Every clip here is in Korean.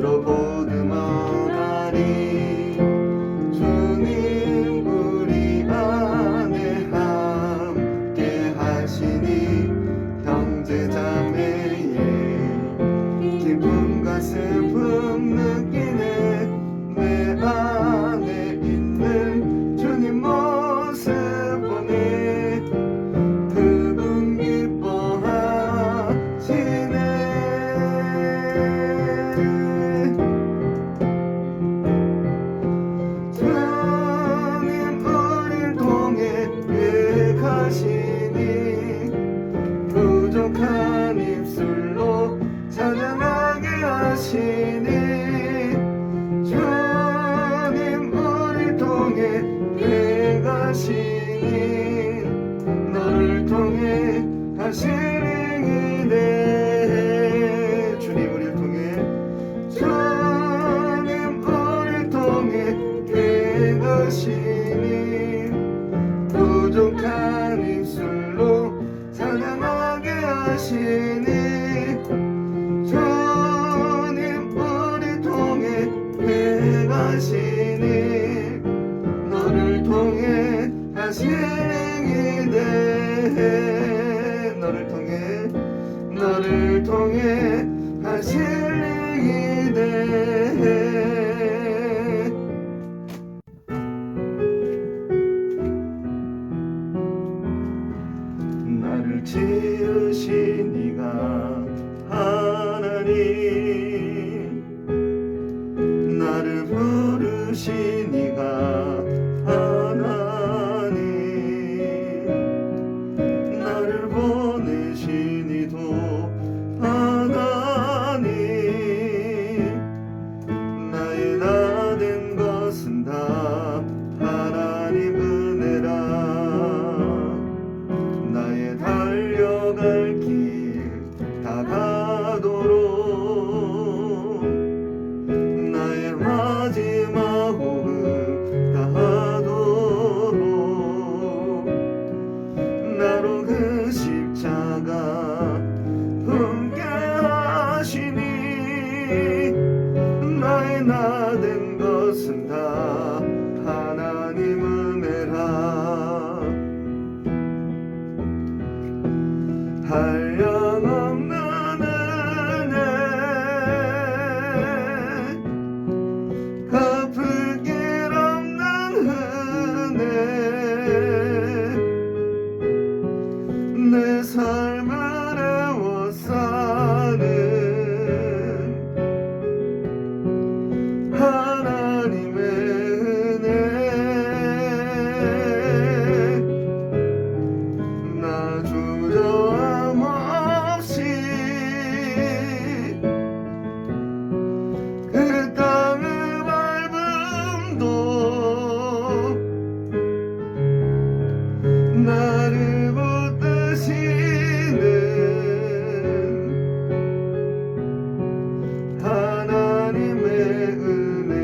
주로 보듬어가리. 주님 우리 안에 함께 하시니 형제자매의 기쁨과 슬픔 느끼네. 내 안에 있는 주님 모습 보네. 그분 기뻐하시네. 주님 우릴 통해 계획하시니 부족한 입술로 찬양하게 하시니. 주님 우릴 통해 계획하시니 너를 통해 하신 일이네. 주님 우릴 통해 주님 우릴 통해 계획하시니 부족한 입술로 찬양하게 하시니. 주님 우리 통해 계획하시니 너를 통해 하신 일이네. 너를 통해 하신 일이네. 나를 지으신 이가 하나님, 나를 부르신 이가 하나님, 나를 보내신 이도 하나님. 나의 나 된 것은 다 하나님 은혜라. 나의 달려갈 길 다가도록 나의 마지막 호흡 다하도록 나로 그 십자가 품게 하시니. 나의 나 된 것은 다 하나님 은혜라. 한량없는 은혜, 갚을 길 없는 은혜, 내 삶을 애워싸는 하나님의 은혜. 나 주저함 없이 그 땅을 밟음도 나를 붙드시는 하나님의 은혜.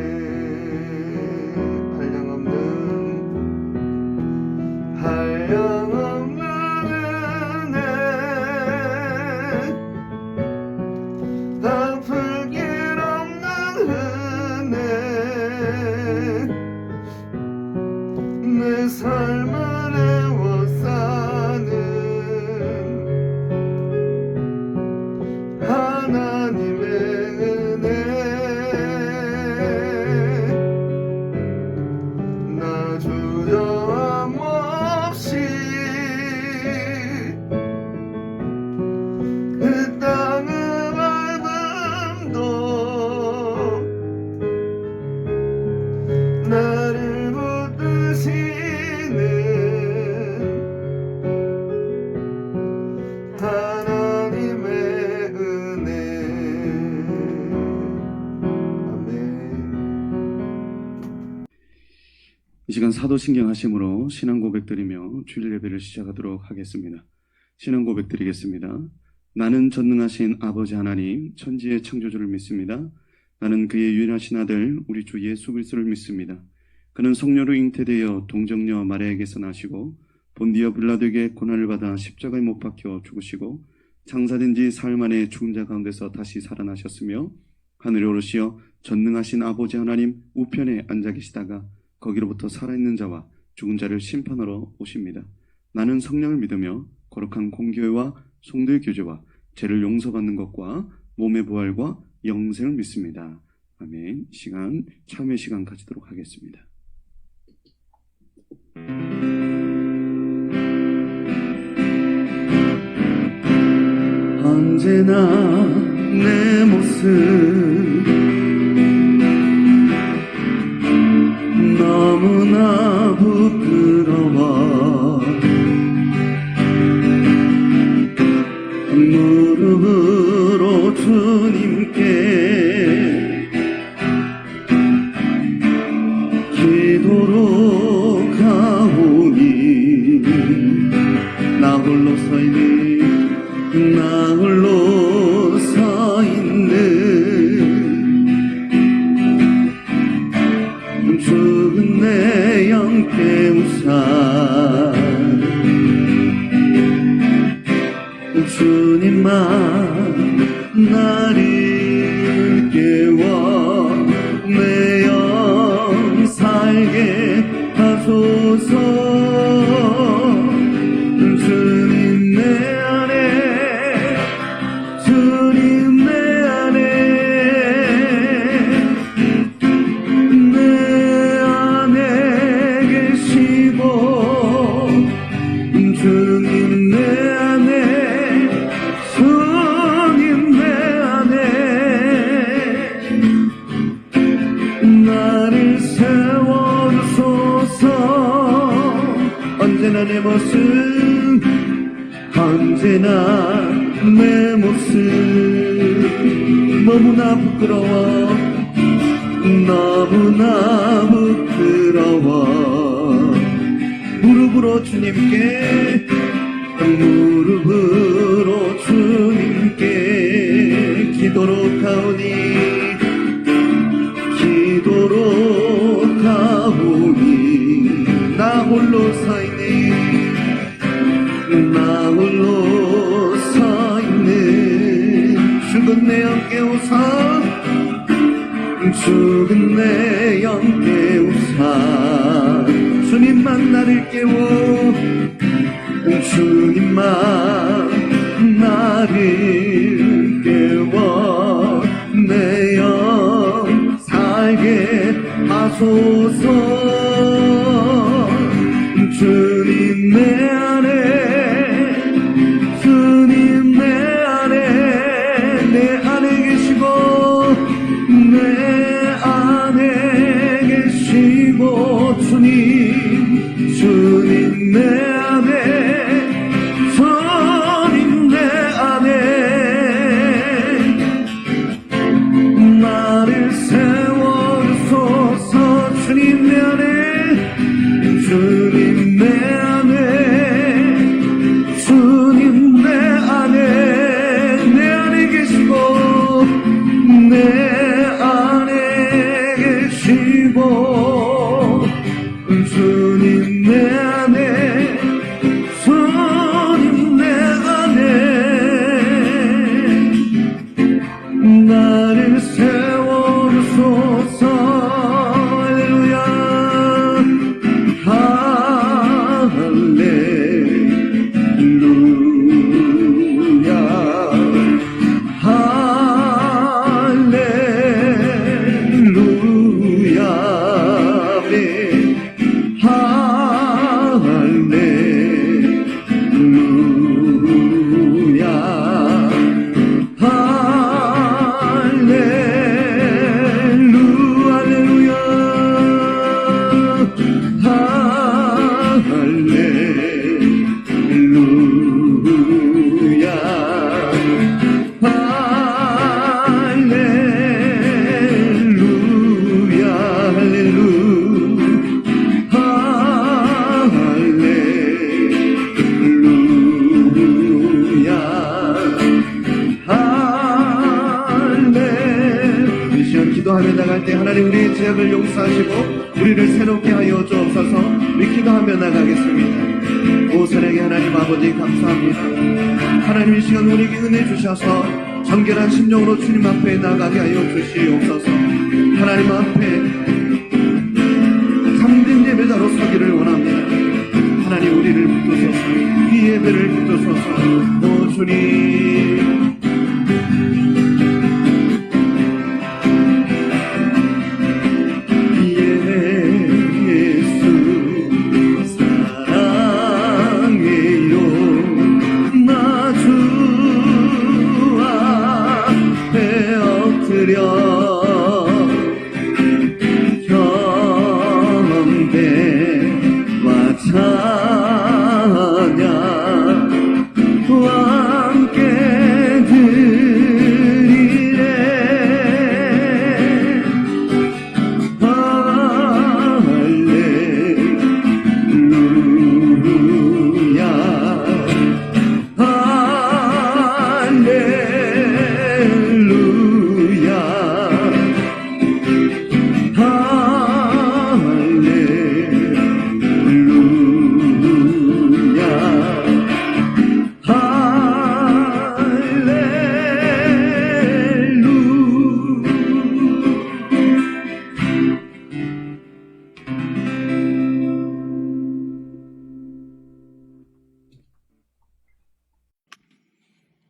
한량없는 은혜, 갚을 길 없는 은혜, 내 삶을 애워싸는 하나님의 은혜. 나 주저함 없이 그 땅을 밟음도 나를 붙드시는 하나님의 은혜. 아멘. 이 시간 사도신경 하심으로 신앙 고백드리며 주일 예배를 시작하도록 하겠습니다. 신앙 고백드리겠습니다. 나는 전능하신 아버지 하나님 천지의 창조주를 믿습니다. 나는 그의 유일하신 아들 우리 주 예수 그리스도를 믿습니다. 그는 성령으로 잉태되어 동정녀 마리아에게서 나시고 본디어 빌라도에게 고난을 받아 십자가에 못 박혀 죽으시고 장사된 지 사흘 만에 죽은 자 가운데서 다시 살아나셨으며 하늘에 오르시어 전능하신 아버지 하나님 우편에 앉아 계시다가 거기로부터 살아있는 자와 죽은 자를 심판하러 오십니다. 나는 성령을 믿으며 거룩한 공교회와 성도의 교제와 죄를 용서받는 것과 몸의 부활과 영생을 믿습니다. 아멘. 시간 참회 시간 가지도록 하겠습니다. 언제나 내 모습 너무나 부끄러워 무릎으로 주님께 기도로 가오니 나 홀로 서 있는 나 홀로 서 있는 죽은 내 영 깨우사 주님만 나를 깨워 내 영 살게 하소서. 주님 내 안에 주님 내 안에 내 안에 계시고 주님 내 안에 주님 내 안에 나를 세워주소서. 언제나 내 모습 언제나 내 모습 너무나 부끄러워 너무나 부끄러워 무릎으로 주님께 무릎으로 주님께 기도로 가오니 기도로 가오니 나 홀로 서 있는 나 홀로 서 있는 죽은 내 영 깨우사 죽은 내 영 깨우사 주님만 나를 깨워 주님만 나를 깨워 내 영 살게 하소서. 주님 내 안에 주님 내 안에 계시고 내 안에 계시고 주님 내 안에 주님 내 안에 나를 세워주소서. 주님 내 안에 주님 내 안에 주님 내 안에 계시고 내 안에 계시고 주님 내 안에 주님 내 안에 나를 세워주소서. 할렐루야 할렐루야 할렐루야 기도하며 나갈 때 하나님 우리의 죄악을 용서하시고 우리를 새롭게 하여 주옵소서. 우리 기도하며 나가겠습니다. 오 사랑의 하나님 아버지 감사합니다. 하나님 이 시간 우리에게 은혜 주셔서 간결한 심령으로 주님 앞에 나가게 하여 주시옵소서. 하나님 앞에 참된 예배자로 서기를 원합니다. 하나님 우리를 붙드소서. 이 예배를 붙드소서. 오 주님, 경배와 찬양 함께 드리네. 할렐루야 할렐루야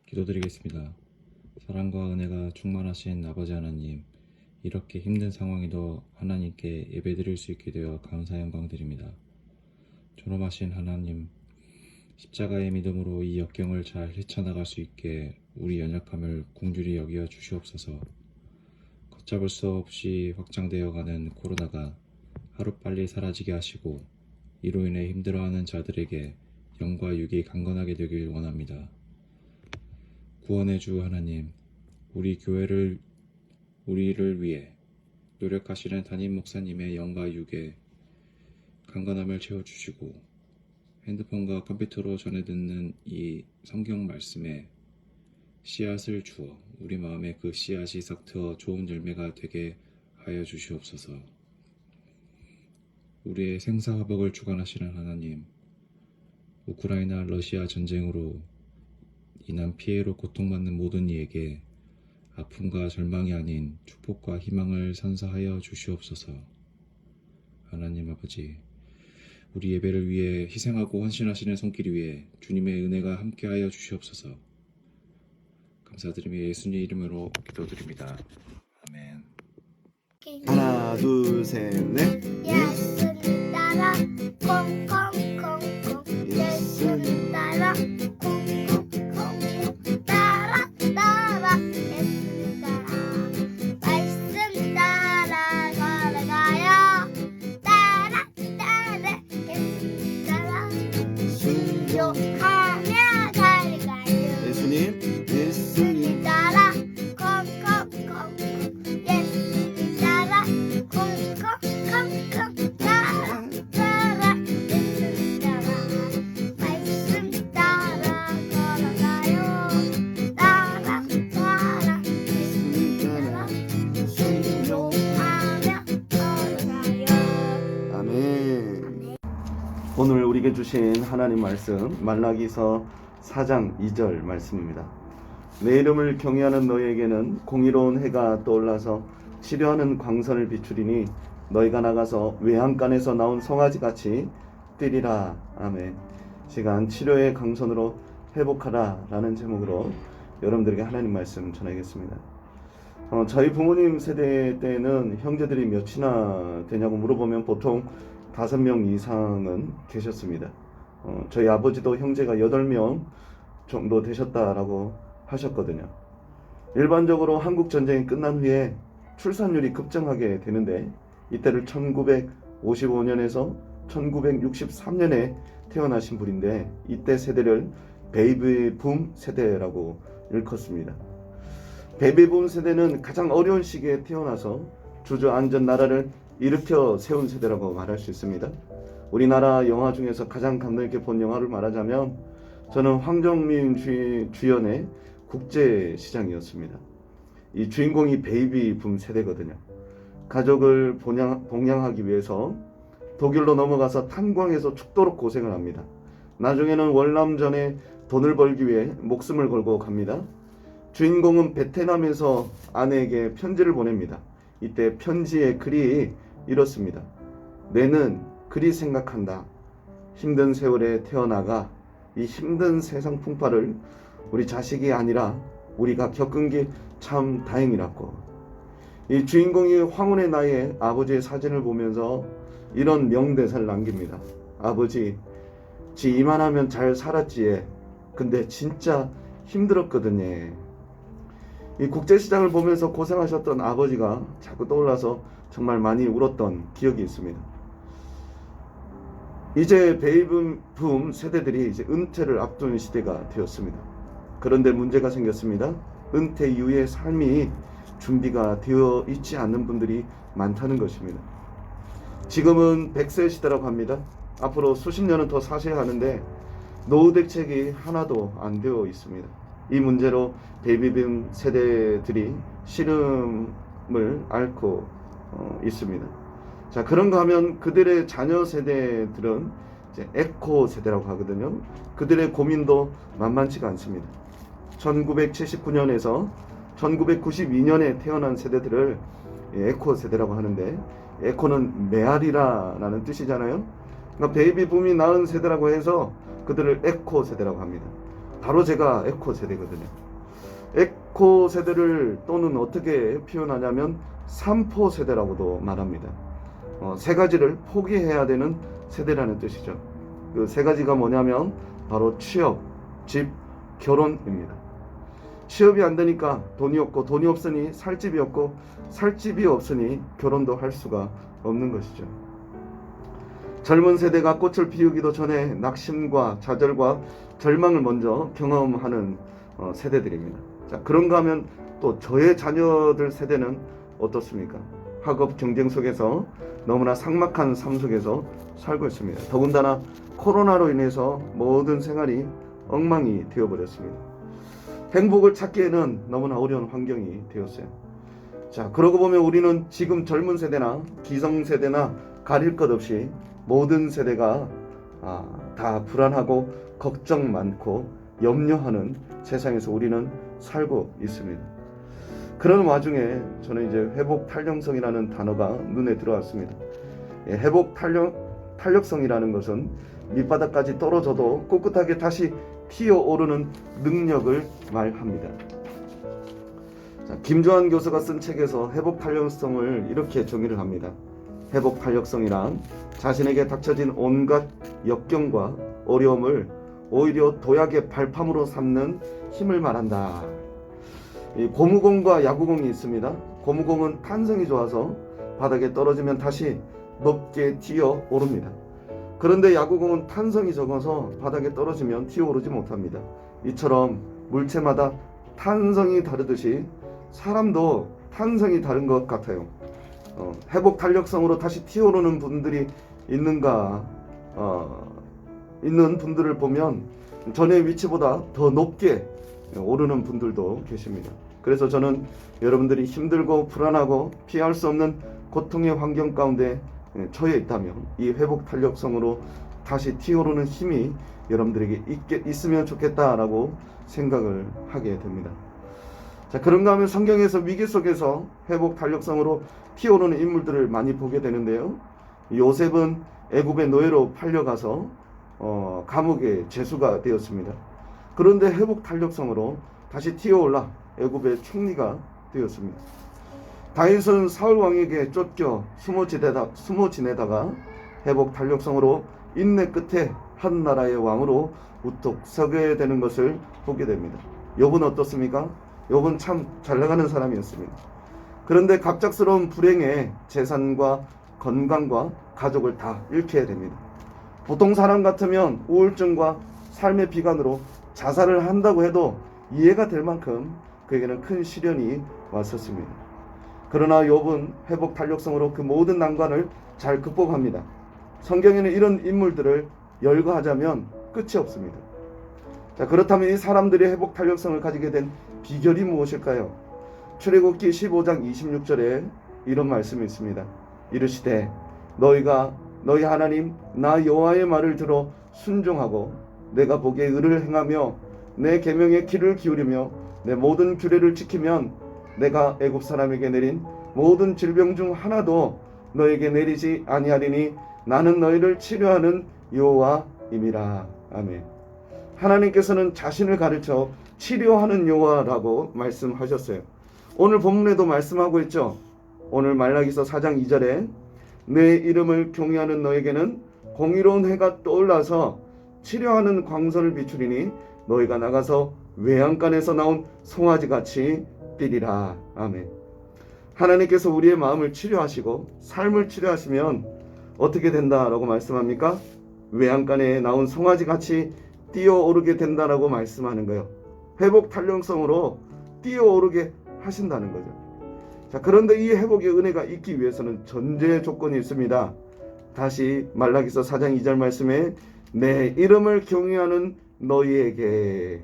기도드리겠습니다. 사랑과 은혜가 충만하신 아버지 하나님, 이렇게 힘든 상황에도 하나님께 예배드릴 수 있게 되어 감사 영광 드립니다. 존엄하신 하나님, 십자가의 믿음으로 이 역경을 잘 헤쳐나갈 수 있게 우리 연약함을 긍휼히 여겨 주시옵소서. 걷잡을 수 없이 확장되어가는 코로나가 하루빨리 사라지게 하시고 이로 인해 힘들어하는 자들에게 영과 육이 강건하게 되길 원합니다. 구원의 주 하나님, 우리를 위해 노력하시는 담임 목사님의 영과 육에 강건함을 채워주시고 핸드폰과 컴퓨터로 전해 듣는 이 성경 말씀에 씨앗을 주어 우리 마음에 그 씨앗이 싹트어 좋은 열매가 되게 하여 주시옵소서. 우리의 생사화복을 주관하시는 하나님, 우크라이나 러시아 전쟁으로 인한 피해로 고통받는 모든 이에게 아픔과 절망이 아닌 축복과 희망을 선사하여 주시옵소서. 하나님 아버지, 우리 예배를 위해 희생하고 헌신하시는 손길 위에 주님의 은혜가 함께하여 주시옵소서. 감사드리며 예수님 이름으로 기도드립니다. 아멘. 하나 둘 셋 넷. 예수님 따라 콩콩콩콩 예수님 따라 콩콩콩콩 따라 예수님 따라 말씀 따라 걸어가요. 따라 예수님 따라 순종하며 갈가요. 예수님 예수님 따라 콩콩콩콩 예수님 따라 콩콩콩콩 따라 예수님 따라 말씀 따라 걸어가요. 따라 예수님 따라 순종하며 걸어가요. 아멘. 오늘 우리에게 주신 하나님 말씀 말라기서 4장 2절 말씀입니다. 내 이름을 경외하는 너희에게는 공의로운 해가 떠올라서 치료하는 광선을 비추리니 너희가 나가서 외양간에서 나온 송아지같이 뛰리라. 아멘. 시간 치료의 광선으로 회복하라 라는 제목으로 여러분들에게 하나님 말씀 전하겠습니다. 저희 부모님 세대 때는 형제들이 몇이나 되냐고 물어보면 보통 5명 이상은 계셨습니다. 저희 아버지도 형제가 8명 정도 되셨다라고 하셨거든요. 일반적으로 한국 전쟁이 끝난 후에 출산율이 급증하게 되는데 이때를 1955년에서 1963년에 태어나신 분인데 이때 세대를 베이비붐 세대라고 일컫습니다. 베이비붐 세대는 가장 어려운 시기에 태어나서 주저앉은 나라를 일으켜 세운 세대라고 말할 수 있습니다. 우리나라 영화 중에서 가장 감동 있게 본 영화를 말하자면 저는 황정민 주연의 국제시장이었습니다. 이 주인공이 베이비붐 세대거든요. 가족을 봉양하기 위해서 독일로 넘어가서 탄광에서 죽도록 고생을 합니다. 나중에는 월남전에 돈을 벌기 위해 목숨을 걸고 갑니다. 주인공은 베트남에서 아내에게 편지를 보냅니다. 이때 편지의 글이 이렇습니다. 내는 그리 생각한다. 힘든 세월에 태어나가 이 힘든 세상 풍파를 우리 자식이 아니라 우리가 겪은 게 참 다행이라고. 이 주인공이 황혼의 나이에 아버지의 사진을 보면서 이런 명대사를 남깁니다. 아버지, 지 이만하면 잘 살았지에. 근데 진짜 힘들었거든요. 이 국제시장을 보면서 고생하셨던 아버지가 자꾸 떠올라서 정말 많이 울었던 기억이 있습니다. 이제 베이비붐 세대들이 이제 은퇴를 앞둔 시대가 되었습니다. 그런데 문제가 생겼습니다. 은퇴 이후의 삶이 준비가 되어 있지 않는 분들이 많다는 것입니다. 지금은 100세 시대라고 합니다. 앞으로 수십 년은 더 사셔야 하는데 노후 대책이 하나도 안 되어 있습니다. 이 문제로 베이비붐 세대들이 시름을 앓고 있습니다. 자, 그런가 하면 그들의 자녀 세대들은 이제 에코 세대라고 하거든요. 그들의 고민도 만만치가 않습니다. 1979년에서 1992년에 태어난 세대들을 에코 세대라고 하는데, 에코는 메아리라는 뜻이잖아요. 그러니까 베이비붐이 낳은 세대라고 해서 그들을 에코 세대라고 합니다. 바로 제가 에코 세대거든요. 에코 세대를 또는 어떻게 표현하냐면 3포 세대라고도 말합니다. 세 가지를 포기해야 되는 세대라는 뜻이죠. 그 세 가지가 뭐냐면 바로 취업, 집, 결혼입니다. 취업이 안 되니까 돈이 없고, 돈이 없으니 살 집이 없고, 살 집이 없으니 결혼도 할 수가 없는 것이죠. 젊은 세대가 꽃을 피우기도 전에 낙심과 좌절과 절망을 먼저 경험하는 세대들입니다. 자, 그런가 하면 또 저의 자녀들 세대는 어떻습니까? 학업 경쟁 속에서 너무나 삭막한 삶 속에서 살고 있습니다. 더군다나 코로나로 인해서 모든 생활이 엉망이 되어버렸습니다. 행복을 찾기에는 너무나 어려운 환경이 되었어요. 자, 그러고 보면 우리는 지금 젊은 세대나 기성세대나 가릴 것 없이 모든 세대가 다 불안하고 걱정 많고 염려하는 세상에서 우리는 살고 있습니다. 그런 와중에 저는 이제 회복 탄력성이라는 단어가 눈에 들어왔습니다. 회복 탄력성이라는 것은 밑바닥까지 떨어져도 꿋꿋하게 다시 튀어오르는 능력을 말합니다. 자, 김조한 교수가 쓴 책에서 회복 탄력성을 이렇게 정의를 합니다. 회복 탄력성이란 자신에게 닥쳐진 온갖 역경과 어려움을 오히려 도약의 발판으로 삼는 힘을 말한다. 이 고무공과 야구공이 있습니다. 고무공은 탄성이 좋아서 바닥에 떨어지면 다시 높게 튀어 오릅니다. 그런데 야구공은 탄성이 적어서 바닥에 떨어지면 튀어 오르지 못합니다. 이처럼 물체마다 탄성이 다르듯이 사람도 탄성이 다른 것 같아요. 회복 탄력성으로 다시 튀어오르는 분들이 있는가, 있는 분들을 보면 전의 위치보다 더 높게 오르는 분들도 계십니다. 그래서 저는 여러분들이 힘들고 불안하고 피할 수 없는 고통의 환경 가운데 처해 있다면 이 회복 탄력성으로 다시 튀어오르는 힘이 여러분들에게 있으면 좋겠다라고 생각을 하게 됩니다. 자, 그런가 하면 성경에서 위기 속에서 회복 탄력성으로 튀어오르는 인물들을 많이 보게 되는데요. 요셉은 애굽의 노예로 팔려가서 감옥에 제수가 되었습니다. 그런데 회복 탄력성으로 다시 튀어올라 애굽의 총리가 되었습니다. 다윗은 사울 왕에게 쫓겨 숨어 지내다가 회복 탄력성으로 인내 끝에 한 나라의 왕으로 우뚝 서게 되는 것을 보게 됩니다. 욥은 어떻습니까? 욥은 참 잘나가는 사람이었습니다. 그런데 갑작스러운 불행에 재산과 건강과 가족을 다 잃게 됩니다. 보통 사람 같으면 우울증과 삶의 비관으로 자살을 한다고 해도 이해가 될 만큼 그에게는 큰 시련이 왔었습니다. 그러나 욥은 회복 탄력성으로 그 모든 난관을 잘 극복합니다. 성경에는 이런 인물들을 열거하자면 끝이 없습니다. 자, 그렇다면 이 사람들이 회복 탄력성을 가지게 된 비결이 무엇일까요? 출애굽기 15장 26절에 이런 말씀이 있습니다. 이르시되 너희 하나님 나 여호와의 말을 들어 순종하고 내가 보기에 의를 행하며 내 계명에 귀를 기울이며 내 모든 규례를 지키면 내가 애굽 사람에게 내린 모든 질병 중 하나도 너에게 내리지 아니하리니 나는 너희를 치료하는 여호와임이라. 아멘. 하나님께서는 자신을 가르쳐 치료하는 여호와라고 말씀하셨어요. 오늘 본문에도 말씀하고 있죠. 오늘 말라기서 4장 2절에 내 이름을 경외하는 너에게는 공의로운 해가 떠올라서 치료하는 광선을 비추리니 너희가 나가서 외양간에서 나온 송아지같이 뛰리라. 아멘. 하나님께서 우리의 마음을 치료하시고 삶을 치료하시면 어떻게 된다라고 말씀합니까? 외양간에 나온 송아지같이 뛰어오르게 된다라고 말씀하는 거예요. 회복 탄력성으로 뛰어오르게 하신다는 거죠. 자, 그런데 이 회복의 은혜가 있기 위해서는 전제 조건이 있습니다. 다시 말라기서 4장 2절 말씀에 내 이름을 경외하는 너희에게,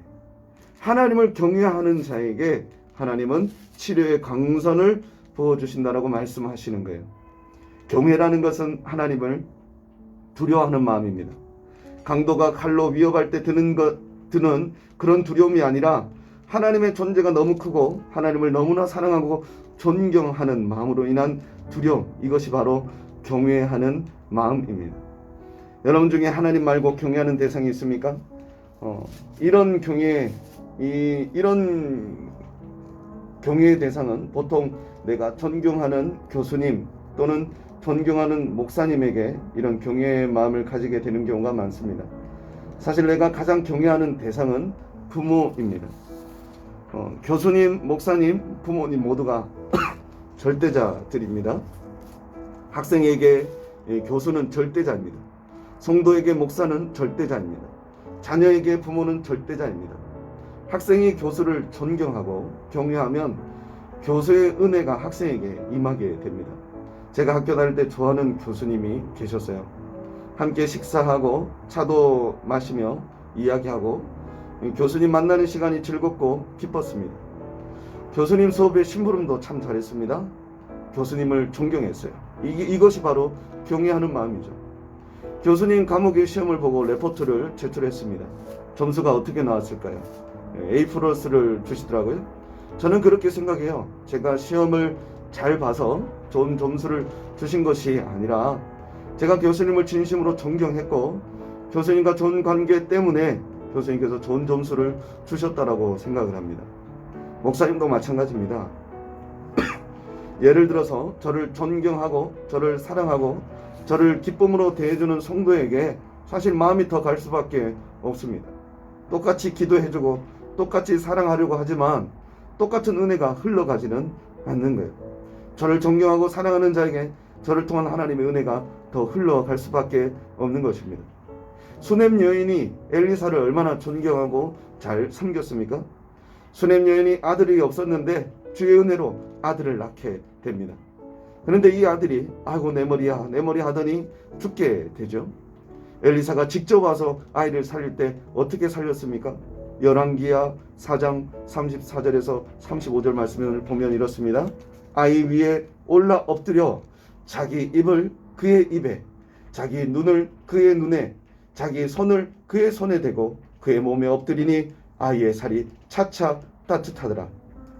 하나님을 경외하는 자에게 하나님은 치료의 광선을 부어주신다라고 말씀하시는 거예요. 경외라는 것은 하나님을 두려워하는 마음입니다. 강도가 칼로 위협할 때 드는 그런 두려움이 아니라 하나님의 존재가 너무 크고 하나님을 너무나 사랑하고 존경하는 마음으로 인한 두려움, 이것이 바로 경외하는 마음입니다. 여러분 중에 하나님 말고 경외하는 대상이 있습니까? 이런 경외의 대상은 보통 내가 존경하는 교수님 또는 존경하는 목사님에게 이런 경외의 마음을 가지게 되는 경우가 많습니다. 사실 내가 가장 경외하는 대상은 부모입니다. 교수님, 목사님, 부모님 모두가 절대자들입니다. 학생에게 교수는 절대자입니다. 성도에게 목사는 절대자입니다. 자녀에게 부모는 절대자입니다. 학생이 교수를 존경하고 경외하면 교수의 은혜가 학생에게 임하게 됩니다. 제가 학교 다닐 때 좋아하는 교수님이 계셨어요. 함께 식사하고 차도 마시며 이야기하고 교수님 만나는 시간이 즐겁고 기뻤습니다. 교수님 수업에 심부름도 참 잘했습니다. 교수님을 존경했어요. 이것이 바로 경외하는 마음이죠. 교수님 과목의 시험을 보고 레포트를 제출했습니다. 점수가 어떻게 나왔을까요? A+를 주시더라고요. 저는 그렇게 생각해요. 제가 시험을 잘 봐서 좋은 점수를 주신 것이 아니라 제가 교수님을 진심으로 존경했고 교수님과 좋은 관계 때문에 교수님께서 좋은 점수를 주셨다라고 생각을 합니다. 목사님도 마찬가지입니다. 예를 들어서 저를 존경하고 저를 사랑하고 저를 기쁨으로 대해주는 성도에게 사실 마음이 더 갈 수밖에 없습니다. 똑같이 기도해주고 똑같이 사랑하려고 하지만 똑같은 은혜가 흘러가지는 않는 거예요. 저를 존경하고 사랑하는 자에게 저를 통한 하나님의 은혜가 더 흘러갈 수밖에 없는 것입니다. 수넴 여인이 엘리사를 얼마나 존경하고 잘 섬겼습니까? 수넴 여인이 아들이 없었는데 주의 은혜로 아들을 낳게 됩니다. 그런데 이 아들이 아이고 내 머리야 내 머리 하더니 죽게 되죠. 엘리사가 직접 와서 아이를 살릴 때 어떻게 살렸습니까? 열왕기야 4장 34절에서 35절 말씀을 보면 이렇습니다. 아이 위에 올라 엎드려 자기 입을 그의 입에, 자기 눈을 그의 눈에, 자기 손을 그의 손에 대고 그의 몸에 엎드리니 아이의 살이 차차 따뜻하더라.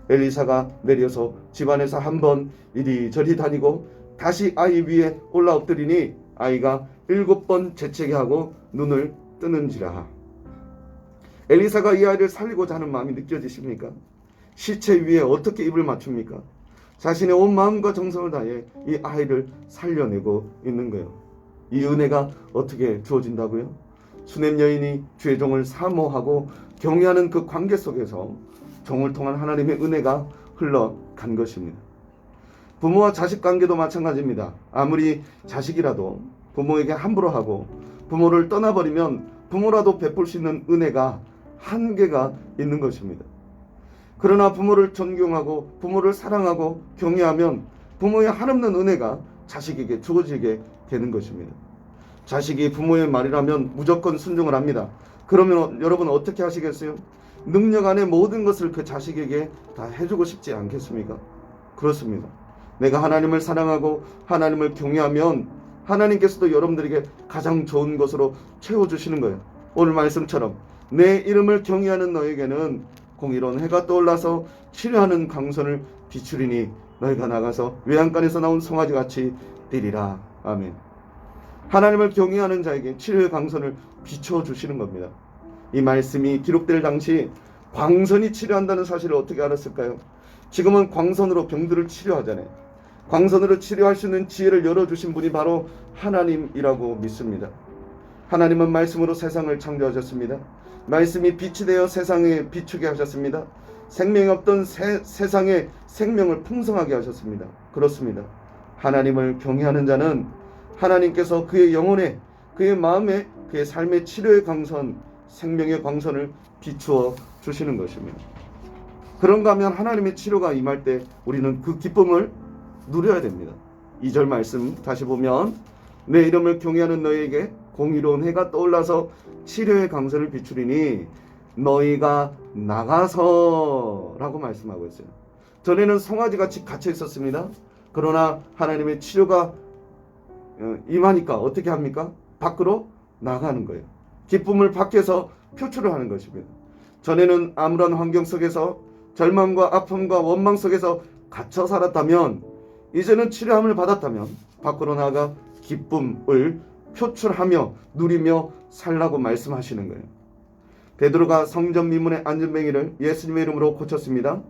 엘리사가 내려서 집안에서 한번 이리저리 다니고 다시 아이 위에 올라 엎드리니 아이가 7번 재채기 하고 눈을 뜨는지라. 엘리사가 이 아이를 살리고자 하는 마음이 느껴지십니까? 시체 위에 어떻게 입을 맞춥니까? 자신의 온 마음과 정성을 다해 이 아이를 살려내고 있는 거예요. 이 은혜가 어떻게 주어진다고요? 수넴 여인이 주의 종을 사모하고 경외하는 그 관계 속에서 종을 통한 하나님의 은혜가 흘러간 것입니다. 부모와 자식 관계도 마찬가지입니다. 아무리 자식이라도 부모에게 함부로 하고 부모를 떠나버리면 부모라도 베풀 수 있는 은혜가 한계가 있는 것입니다. 그러나 부모를 존경하고 부모를 사랑하고 경외하면 부모의 한없는 은혜가 자식에게 주어지게 되는 것입니다. 자식이 부모의 말이라면 무조건 순종을 합니다. 그러면 여러분 어떻게 하시겠어요? 능력 안에 모든 것을 그 자식에게 다 해주고 싶지 않겠습니까? 그렇습니다. 내가 하나님을 사랑하고 하나님을 경외하면 하나님께서도 여러분들에게 가장 좋은 것으로 채워주시는 거예요. 오늘 말씀처럼 내 이름을 경외하는 너에게는 공의로운 해가 떠올라서 치료하는 광선을 비추리니 너희가 나가서 외양간에서 나온 송아지 같이 뛰리라. 아멘. 하나님을 경외하는 자에게 치료의 광선을 비춰주시는 겁니다. 이 말씀이 기록될 당시 광선이 치료한다는 사실을 어떻게 알았을까요? 지금은 광선으로 병들을 치료하잖아요. 광선으로 치료할 수 있는 지혜를 열어주신 분이 바로 하나님이라고 믿습니다. 하나님은 말씀으로 세상을 창조하셨습니다. 말씀이 빛이 되어 세상에 비추게 하셨습니다. 생명이 없던 세상에 생명을 풍성하게 하셨습니다. 그렇습니다. 하나님을 경외하는 자는 하나님께서 그의 영혼에, 그의 마음에, 그의 삶의 치료의 광선, 생명의 광선을 비추어 주시는 것입니다. 그런가 하면 하나님의 치료가 임할 때 우리는 그 기쁨을 누려야 됩니다. 2절 말씀 다시 보면 내 이름을 경외하는 너희에게 공의로운 해가 떠올라서 치료의 광선을 비추리니 너희가 나가서 라고 말씀하고 있어요. 전에는 송아지같이 갇혀 있었습니다. 그러나 하나님의 치료가 임하니까 어떻게 합니까? 밖으로 나가는 거예요. 기쁨을 밖에서 표출을 하는 것입니다. 전에는 암울한 환경 속에서 절망과 아픔과 원망 속에서 갇혀 살았다면 이제는 치료함을 받았다면 밖으로 나가 기쁨을 표출하며 누리며 살라고 말씀하시는 거예요. 베드로가 성전 미문의 안전뱅이를 예수님의 이름으로 고쳤습니다.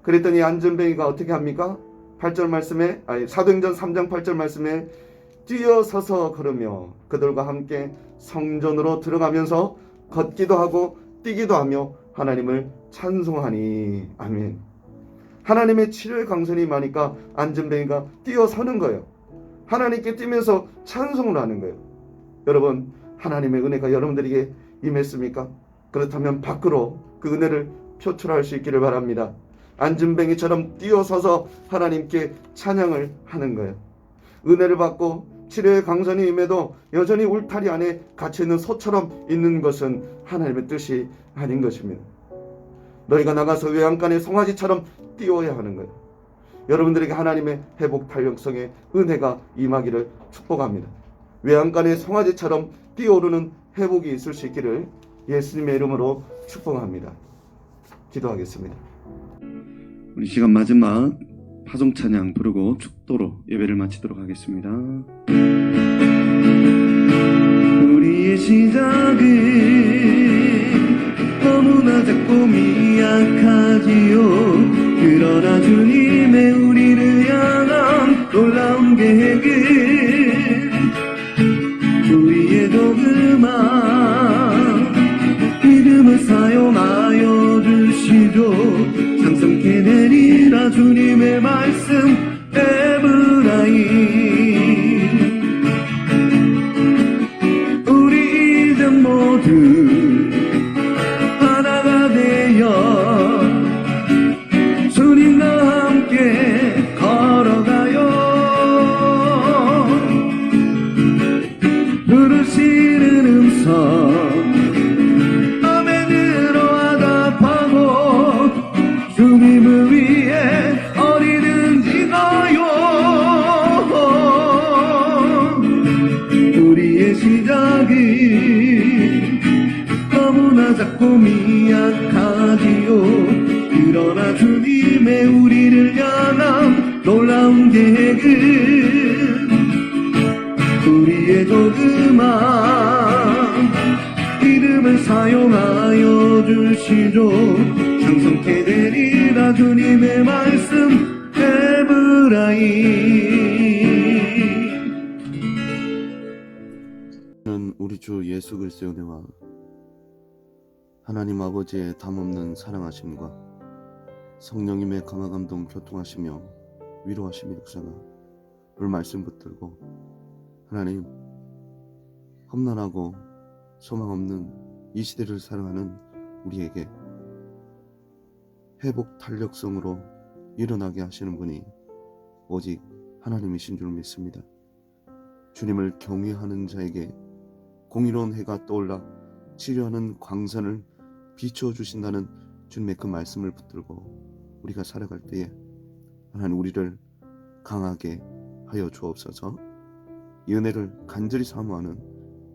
그랬더니 안전뱅이가 어떻게 합니까? 8절 말씀에 사도행전 3장 8절 말씀에 뛰어서서 걸으며 그들과 함께 성전으로 들어가면서 걷기도 하고 뛰기도 하며 하나님을 찬송하니. 아멘. 하나님의 치료의 광선이 임하니까 안전뱅이가 뛰어서는 거예요. 하나님께 뛰면서 찬송을 하는 거예요. 여러분, 하나님의 은혜가 여러분들에게 임했습니까? 그렇다면 밖으로 그 은혜를 표출할 수 있기를 바랍니다. 안전뱅이처럼 뛰어서서 하나님께 찬양을 하는 거예요. 은혜를 받고 치료의 광선이 임해도 여전히 울타리 안에 갇혀있는 소처럼 있는 것은 하나님의 뜻이 아닌 것입니다. 너희가 나가서 외양간의 송아지처럼 뛰어야 하는 거예요. 여러분들에게 하나님의 회복 탄력성의 은혜가 임하기를 축복합니다. 외양간의 송아지처럼 뛰어오르는 회복이 있을 수 있기를 예수님의 이름으로 축복합니다. 기도하겠습니다. 우리 시간 마지막 파송 찬양 부르고 축도로 예배를 마치도록 하겠습니다. 우리의 시작은 너무나 작고 미약하지요. 그러나 주님의 우리를 향한 놀라운 계획은 우리의 조그만 믿음을 사용하여 주시죠. 장성케 되리라 주님의 말씀 에브라임. 우리 이제 모두 하나가 되어 주님과 함께 걸어가요. 부르시는 음성 주님을 위해 어디든지 가요. 우리의 시작이 너무나 작고 미약하지요. 그러나 주님의 우리를 향한 놀라운 계획은 우리의 조그만 이름을 사용하여 주시죠. 장성케 되리라 주님의 말씀 에브라임. 우리 주 예수 그리스도의 은혜와 하나님 아버지의 담없는 사랑하심과 성령님의 강화 감동 교통하시며 위로하심이 역사가 오늘 말씀 붙들고 하나님 험난하고 소망 없는 이 시대를 사랑하는 우리에게 회복 탄력성으로 일어나게 하시는 분이 오직 하나님이신 줄 믿습니다. 주님을 경외하는 자에게 공의로운 해가 떠올라 치료하는 광선을 비춰주신다는 주님의 그 말씀을 붙들고 우리가 살아갈 때에 하나님 우리를 강하게 하여 주옵소서. 이 은혜를 간절히 사모하는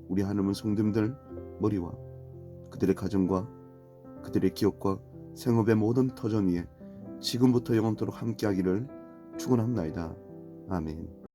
우리 하나님의 성도님들 머리와 그들의 가정과 그들의 기업과 생업의 모든 터전 위에 지금부터 영원토록 함께하기를 축원합나이다. 아멘.